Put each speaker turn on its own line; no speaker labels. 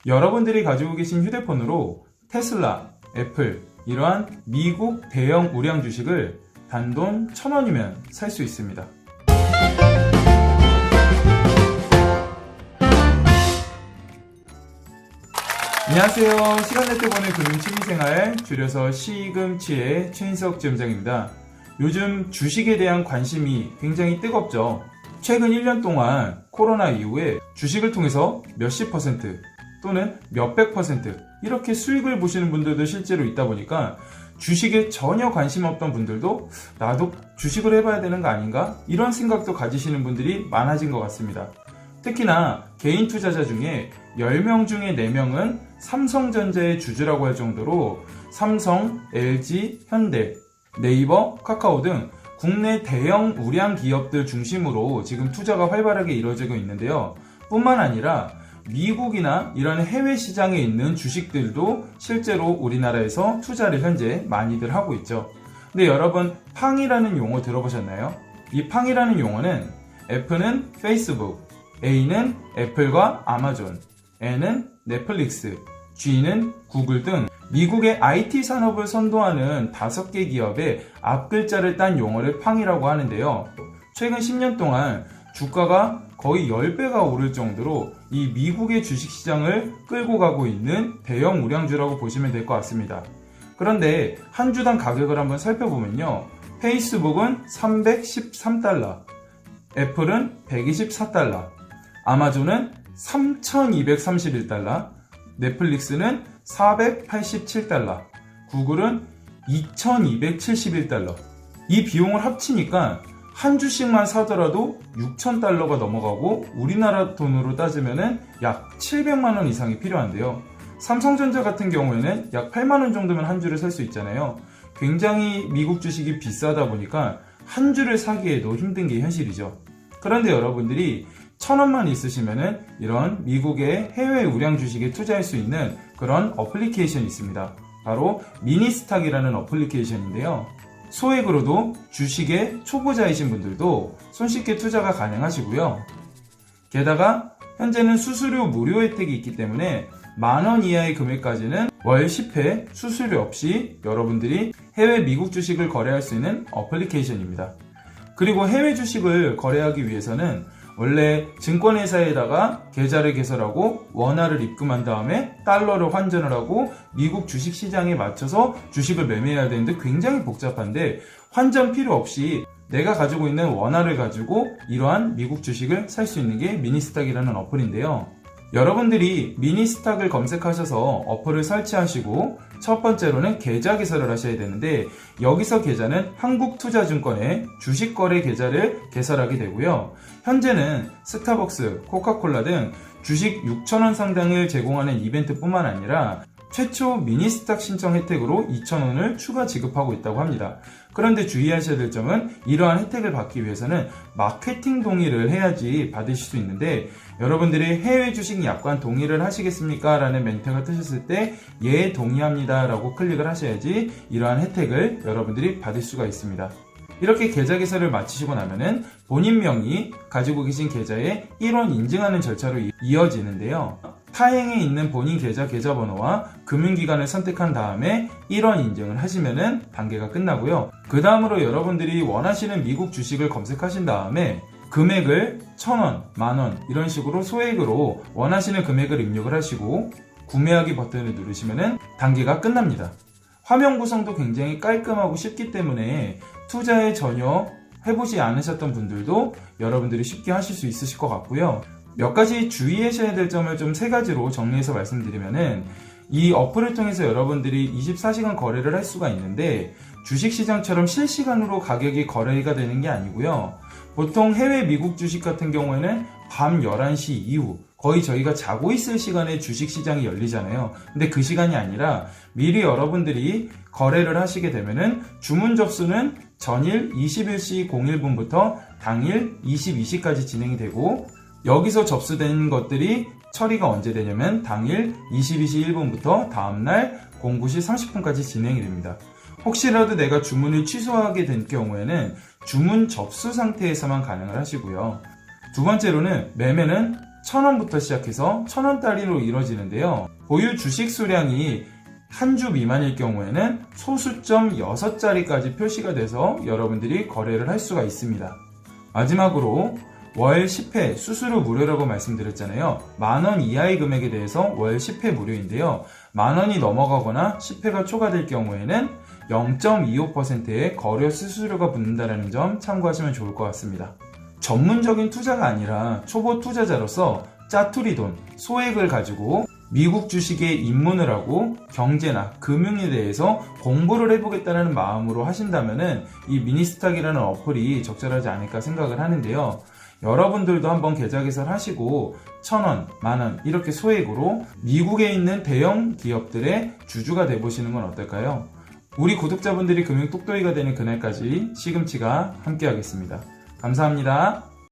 여러분들이 가지고 계신 휴대폰으로 테슬라, 애플, 이러한 미국 대형 우량 주식을 단돈 1,000원이면 살 수 있습니다. 안녕하세요. 시간 낼 때 보는 금융 취미생활, 줄여서 시금치의 최인석 지점장입니다. 요즘 주식에 대한 관심이 굉장히 뜨겁죠. 최근 1년 동안 코로나 이후에 주식을 통해서 몇십 퍼센트 또는 몇백 퍼센트 이렇게 수익을 보시는 분들도 실제로 있다 보니까 주식에 전혀 관심 없던 분들도 나도 주식을 해봐야 되는 거 아닌가? 이런 생각도 가지시는 분들이 많아진 것 같습니다. 특히나 개인 투자자 중에 10명 중에 4명은 삼성전자의 주주라고 할 정도로 삼성, LG, 현대, 네이버, 카카오 등 국내 대형 우량 기업들 중심으로 지금 투자가 활발하게 이루어지고 있는데요. 뿐만 아니라 미국이나 이런 해외 시장에 있는 주식들도 실제로 우리나라에서 투자를 현재 많이들 하고 있죠. 근데 여러분, 팡이라는 용어 들어보셨나요? 이 팡이라는 용어는 F는 페이스북, A는 애플과 아마존, N은 넷플릭스, G는 구글 등 미국의 IT 산업을 선도하는 5개 기업의 앞글자를 딴 용어를 팡이라고 하는데요. 최근 10년 동안 주가가 거의 10배가 오를 정도로 이 미국의 주식시장을 끌고 가고 있는 대형 우량주라고 보시면 될 것 같습니다. 그런데 한 주당 가격을 한번 살펴보면요. 페이스북은 313달러, 애플은 124달러, 아마존은 3231달러, 넷플릭스는 487달러, 구글은 2271달러. 이 비용을 합치니까 한 주씩만 사더라도 6,000달러가 넘어가고 우리나라 돈으로 따지면 약 700만원 이상이 필요한데요. 삼성전자 같은 경우에는 약 8만원 정도면 한 주를 살 수 있잖아요. 굉장히 미국 주식이 비싸다 보니까 한 주를 사기에도 힘든 게 현실이죠. 그런데 여러분들이 1,000원만 있으시면은 이런 미국의 해외 우량 주식에 투자할 수 있는 그런 어플리케이션이 있습니다. 바로 미니스탁이라는 어플리케이션인데요. 소액으로도 주식의 초보자이신 분들도 손쉽게 투자가 가능하시고요. 게다가 현재는 수수료 무료 혜택이 있기 때문에 10,000원 이하의 금액까지는 월 10회 수수료 없이 여러분들이 해외 미국 주식을 거래할 수 있는 어플리케이션입니다. 그리고 해외 주식을 거래하기 위해서는 원래 증권회사에다가 계좌를 개설하고 원화를 입금한 다음에 달러를 환전을 하고 미국 주식시장에 맞춰서 주식을 매매해야 되는데 굉장히 복잡한데 환전 필요 없이 내가 가지고 있는 원화를 가지고 이러한 미국 주식을 살 수 있는 게 미니스탁이라는 어플인데요. 여러분들이 미니스탁을 검색하셔서 어플을 설치하시고 첫 번째로는 계좌 개설을 하셔야 되는데 여기서 계좌는 한국투자증권의 주식거래 계좌를 개설하게 되고요. 현재는 스타벅스, 코카콜라 등 주식 6,000원 상당을 제공하는 이벤트뿐만 아니라 최초 미니스탁 신청 혜택으로 2,000원을 추가 지급하고 있다고 합니다. 그런데 주의하셔야 될 점은 이러한 혜택을 받기 위해서는 마케팅 동의를 해야지 받으실 수 있는데 여러분들이 해외 주식 약관 동의를 하시겠습니까? 라는 멘트가 뜨셨을 때 예, 동의합니다 라고 클릭을 하셔야지 이러한 혜택을 여러분들이 받을 수가 있습니다. 이렇게 계좌 개설을 마치시고 나면은 본인 명의 가지고 계신 계좌에 1원 인증하는 절차로 이어지는데요. 타행에 있는 본인 계좌번호와 금융기관을 선택한 다음에 1원 인증을 하시면은 단계가 끝나고요. 그 다음으로 여러분들이 원하시는 미국 주식을 검색하신 다음에 금액을 1,000원, 만원 이런 식으로 소액으로 원하시는 금액을 입력을 하시고 구매하기 버튼을 누르시면은 단계가 끝납니다. 화면 구성도 굉장히 깔끔하고 쉽기 때문에 투자에 전혀 해보지 않으셨던 분들도 여러분들이 쉽게 하실 수 있으실 것 같고요. 몇 가지 주의하셔야 될 점을 좀 3가지로 정리해서 말씀드리면은 이 어플을 통해서 여러분들이 24시간 거래를 할 수가 있는데 주식시장처럼 실시간으로 가격이 거래가 되는 게 아니고요. 보통 해외 미국 주식 같은 경우에는 밤 11시 이후 거의 저희가 자고 있을 시간에 주식시장이 열리잖아요. 근데 그 시간이 아니라 미리 여러분들이 거래를 하시게 되면은 주문 접수는 전일 21시 01분부터 당일 22시까지 진행이 되고 여기서 접수된 것들이 처리가 언제 되냐면 당일 22시 1분부터 다음날 09시 30분까지 진행이 됩니다. 혹시라도 내가 주문을 취소하게 된 경우에는 주문 접수 상태에서만 가능을 하시고요. 두 번째로는 매매는 1,000원부터 시작해서 1,000원짜리로 이루어지는데요. 보유 주식 수량이 한 주 미만일 경우에는 소수점 6자리까지 표시가 돼서 여러분들이 거래를 할 수가 있습니다. 마지막으로 월 10회 수수료 무료라고 말씀드렸잖아요. 만원 이하의 금액에 대해서 월 10회 무료인데요. 만원이 넘어가거나 10회가 초과될 경우에는 0.25%의 거래 수수료가 붙는다는 점 참고하시면 좋을 것 같습니다. 전문적인 투자가 아니라 초보 투자자로서 짜투리 돈, 소액을 가지고 미국 주식에 입문을 하고 경제나 금융에 대해서 공부를 해보겠다는 마음으로 하신다면은 이 미니스탁이라는 어플이 적절하지 않을까 생각을 하는데요. 여러분들도 한번 계좌 개설하시고 1,000원, 만원 이렇게 소액으로 미국에 있는 대형 기업들의 주주가 돼보시는 건 어떨까요? 우리 구독자분들이 금융 똑똑이가 되는 그날까지 시금치가 함께하겠습니다. 감사합니다.